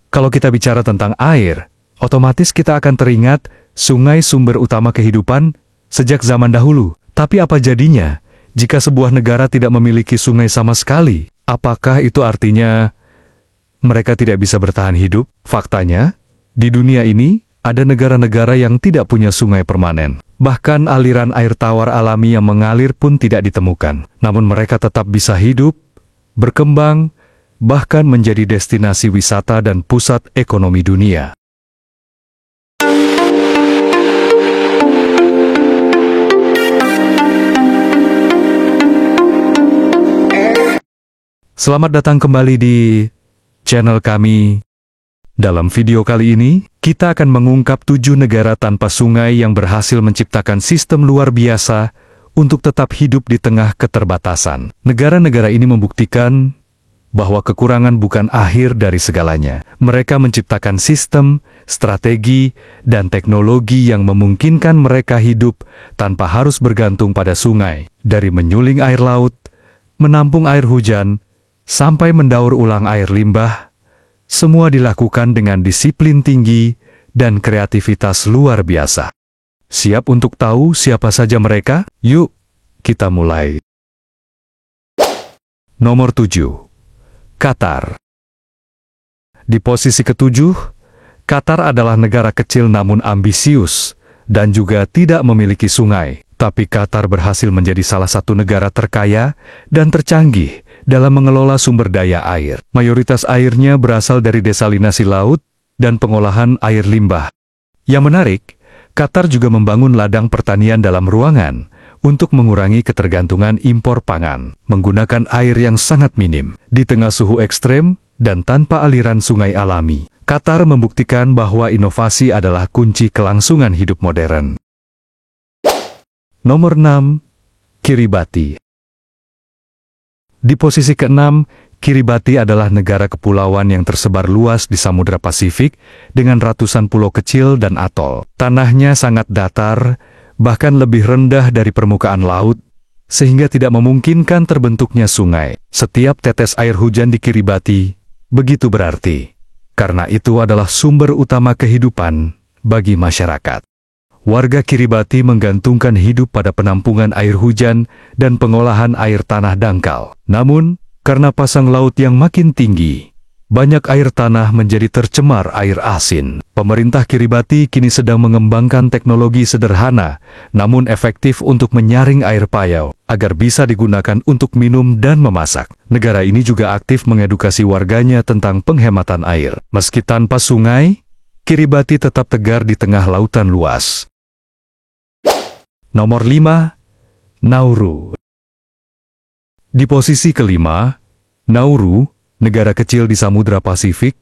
Kalau kita bicara tentang air, otomatis kita akan teringat sungai sumber utama kehidupan sejak zaman dahulu. Tapi apa jadinya jika sebuah negara tidak memiliki sungai sama sekali? Apakah itu artinya mereka tidak bisa bertahan hidup? Faktanya, di dunia ini ada negara-negara yang tidak punya sungai permanen. Bahkan aliran air tawar alami yang mengalir pun tidak ditemukan. Namun mereka tetap bisa hidup, berkembang, bahkan menjadi destinasi wisata dan pusat ekonomi dunia. Selamat datang kembali di channel kami. Dalam video kali ini, kita akan mengungkap 7 negara tanpa sungai yang berhasil menciptakan sistem luar biasa untuk tetap hidup di tengah keterbatasan. Negara-negara ini membuktikan bahwa kekurangan bukan akhir dari segalanya. Mereka menciptakan sistem, strategi, dan teknologi yang memungkinkan mereka hidup tanpa harus bergantung pada sungai. Dari menyuling air laut, menampung air hujan, sampai mendaur ulang air limbah, semua dilakukan dengan disiplin tinggi dan kreativitas luar biasa. Siap untuk tahu siapa saja mereka? Yuk, kita mulai. Nomor 7. Qatar. Di posisi ke-7, Qatar adalah negara kecil namun ambisius dan juga tidak memiliki sungai. Tapi Qatar berhasil menjadi salah satu negara terkaya dan tercanggih dalam mengelola sumber daya air. Mayoritas airnya berasal dari desalinasi laut dan pengolahan air limbah. Yang menarik, Qatar juga membangun ladang pertanian dalam ruangan untuk mengurangi ketergantungan impor pangan, menggunakan air yang sangat minim, di tengah suhu ekstrem dan tanpa aliran sungai alami. Qatar membuktikan bahwa inovasi adalah kunci kelangsungan hidup modern. Nomor 6. Kiribati. Di posisi ke-6, Kiribati adalah negara kepulauan yang tersebar luas di Samudra Pasifik dengan ratusan pulau kecil dan atol. Tanahnya sangat datar, bahkan lebih rendah dari permukaan laut, sehingga tidak memungkinkan terbentuknya sungai. Setiap tetes air hujan di Kiribati begitu berarti, karena itu adalah sumber utama kehidupan bagi masyarakat. Warga Kiribati menggantungkan hidup pada penampungan air hujan dan pengolahan air tanah dangkal. Namun, karena pasang laut yang makin tinggi, banyak air tanah menjadi tercemar air asin. Pemerintah Kiribati kini sedang mengembangkan teknologi sederhana, namun efektif untuk menyaring air payau, agar bisa digunakan untuk minum dan memasak. Negara ini juga aktif mengedukasi warganya tentang penghematan air. Meski tanpa sungai, Kiribati tetap tegar di tengah lautan luas. Nomor 5. Nauru. Di posisi ke-5, Nauru, negara kecil di Samudra Pasifik,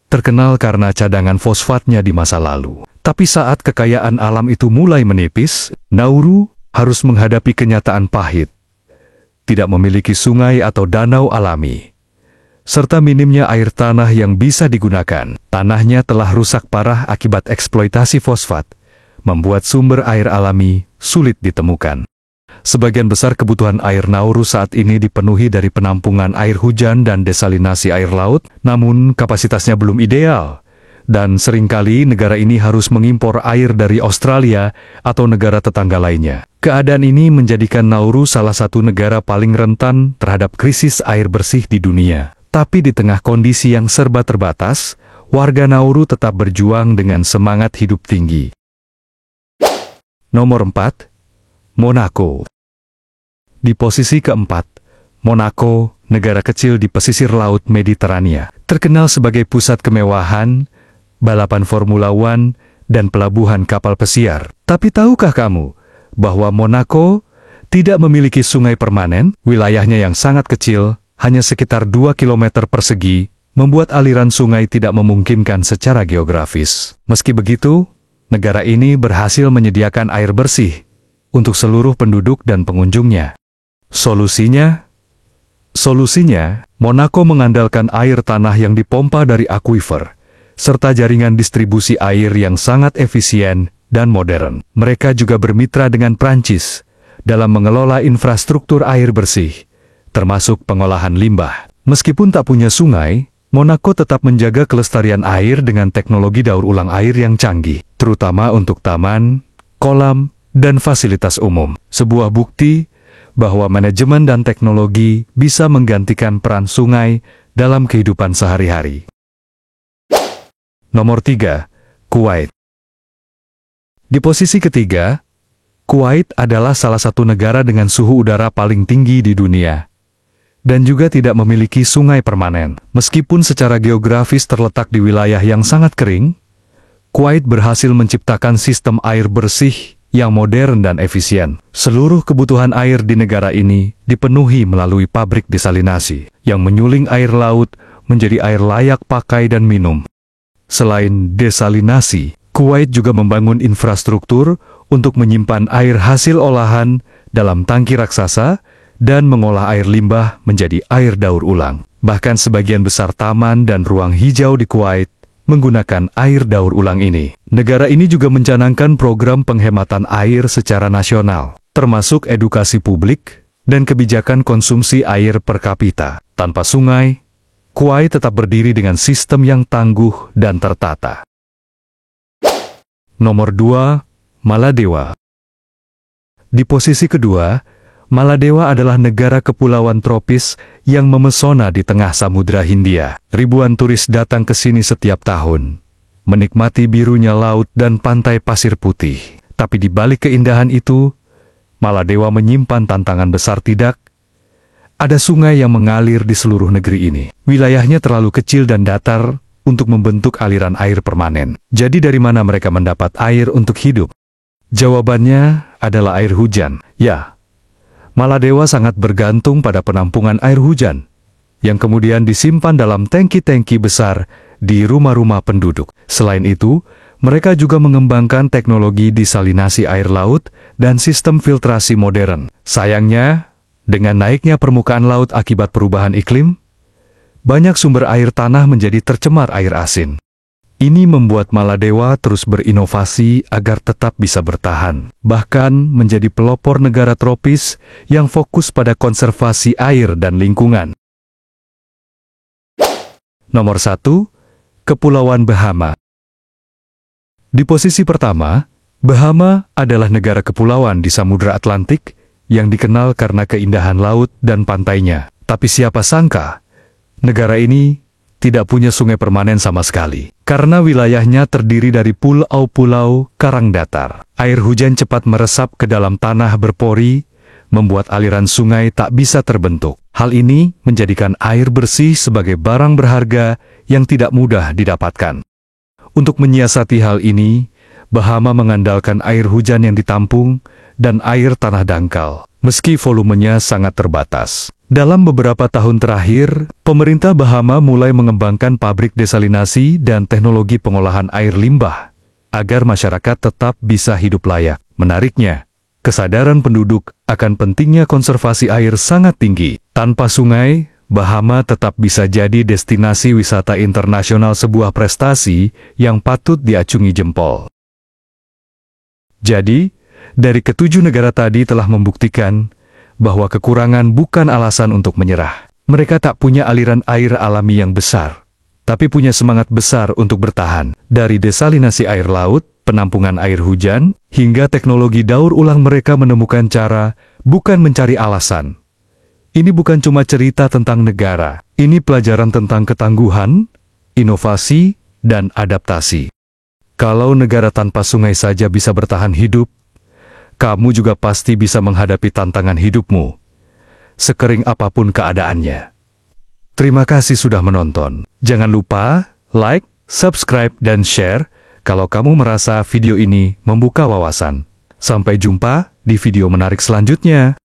terkenal karena cadangan fosfatnya di masa lalu. Tapi saat kekayaan alam itu mulai menipis, Nauru harus menghadapi kenyataan pahit. Tidak memiliki sungai atau danau alami, serta minimnya air tanah yang bisa digunakan. Tanahnya telah rusak parah akibat eksploitasi fosfat, membuat sumber air alami sulit ditemukan. Sebagian besar kebutuhan air Nauru saat ini dipenuhi dari penampungan air hujan dan desalinasi air laut, namun kapasitasnya belum ideal, dan seringkali negara ini harus mengimpor air dari Australia atau negara tetangga lainnya. Keadaan ini menjadikan Nauru salah satu negara paling rentan terhadap krisis air bersih di dunia. Tapi di tengah kondisi yang serba terbatas, warga Nauru tetap berjuang dengan semangat hidup tinggi. Nomor 4. Monaco. Di posisi ke-4, Monaco, negara kecil di pesisir laut Mediterania, terkenal sebagai pusat kemewahan, balapan Formula One, dan pelabuhan kapal pesiar. Tapi tahukah kamu bahwa Monaco tidak memiliki sungai permanen? Wilayahnya yang sangat kecil, hanya sekitar 2 km persegi, membuat aliran sungai tidak memungkinkan secara geografis. Meski begitu, negara ini berhasil menyediakan air bersih untuk seluruh penduduk dan pengunjungnya. Solusinya, Monaco mengandalkan air tanah yang dipompa dari akuifer, serta jaringan distribusi air yang sangat efisien dan modern. Mereka juga bermitra dengan Prancis dalam mengelola infrastruktur air bersih, termasuk pengolahan limbah. Meskipun tak punya sungai, Monaco tetap menjaga kelestarian air dengan teknologi daur ulang air yang canggih, terutama untuk taman, kolam, dan fasilitas umum. Sebuah bukti bahwa manajemen dan teknologi bisa menggantikan peran sungai dalam kehidupan sehari-hari. Nomor 3. Kuwait. Di posisi ketiga, Kuwait adalah salah satu negara dengan suhu udara paling tinggi di dunia, dan juga tidak memiliki sungai permanen. Meskipun secara geografis terletak di wilayah yang sangat kering, Kuwait berhasil menciptakan sistem air bersih yang modern dan efisien. Seluruh kebutuhan air di negara ini dipenuhi melalui pabrik desalinasi, yang menyuling air laut menjadi air layak pakai dan minum. Selain desalinasi, Kuwait juga membangun infrastruktur untuk menyimpan air hasil olahan dalam tangki raksasa dan mengolah air limbah menjadi air daur ulang. Bahkan sebagian besar taman dan ruang hijau di Kuwait menggunakan air daur ulang ini. Negara ini juga mencanangkan program penghematan air secara nasional, termasuk edukasi publik dan kebijakan konsumsi air per kapita. Tanpa sungai, Kuwait tetap berdiri dengan sistem yang tangguh dan tertata. Nomor 2. Maladewa. Di posisi kedua, Maladewa adalah negara kepulauan tropis yang memesona di tengah Samudra Hindia. Ribuan turis datang ke sini setiap tahun, menikmati birunya laut dan pantai pasir putih. Tapi di balik keindahan itu, Maladewa menyimpan tantangan besar. Tidak ada sungai yang mengalir di seluruh negeri ini. Wilayahnya terlalu kecil dan datar untuk membentuk aliran air permanen. Jadi dari mana mereka mendapat air untuk hidup? Jawabannya adalah air hujan. Ya, Maladewa sangat bergantung pada penampungan air hujan, yang kemudian disimpan dalam tangki-tangki besar di rumah-rumah penduduk. Selain itu, mereka juga mengembangkan teknologi desalinasi air laut dan sistem filtrasi modern. Sayangnya, dengan naiknya permukaan laut akibat perubahan iklim, banyak sumber air tanah menjadi tercemar air asin. Ini membuat Maladewa terus berinovasi agar tetap bisa bertahan, bahkan menjadi pelopor negara tropis yang fokus pada konservasi air dan lingkungan. Nomor 1. Kepulauan Bahama. Di posisi pertama, Bahama adalah negara kepulauan di Samudra Atlantik yang dikenal karena keindahan laut dan pantainya. Tapi siapa sangka, negara ini tidak punya sungai permanen sama sekali. Karena wilayahnya terdiri dari pulau-pulau karang datar. Air hujan cepat meresap ke dalam tanah berpori, membuat aliran sungai tak bisa terbentuk. Hal ini menjadikan air bersih sebagai barang berharga yang tidak mudah didapatkan. Untuk menyiasati hal ini, Bahama mengandalkan air hujan yang ditampung dan air tanah dangkal, meski volumenya sangat terbatas. Dalam beberapa tahun terakhir, pemerintah Bahama mulai mengembangkan pabrik desalinasi dan teknologi pengolahan air limbah, agar masyarakat tetap bisa hidup layak. Menariknya, kesadaran penduduk akan pentingnya konservasi air sangat tinggi. Tanpa sungai, Bahama tetap bisa jadi destinasi wisata internasional, sebuah prestasi yang patut diacungi jempol. Jadi, dari ketujuh negara tadi telah membuktikan bahwa kekurangan bukan alasan untuk menyerah. Mereka tak punya aliran air alami yang besar, tapi punya semangat besar untuk bertahan. Dari desalinasi air laut, penampungan air hujan, hingga teknologi daur ulang, mereka menemukan cara, bukan mencari alasan. Ini bukan cuma cerita tentang negara, ini pelajaran tentang ketangguhan, inovasi, dan adaptasi. Kalau negara tanpa sungai saja bisa bertahan hidup, kamu juga pasti bisa menghadapi tantangan hidupmu, sekering apapun keadaannya. Terima kasih sudah menonton. Jangan lupa like, subscribe, dan share kalau kamu merasa video ini membuka wawasan. Sampai jumpa di video menarik selanjutnya.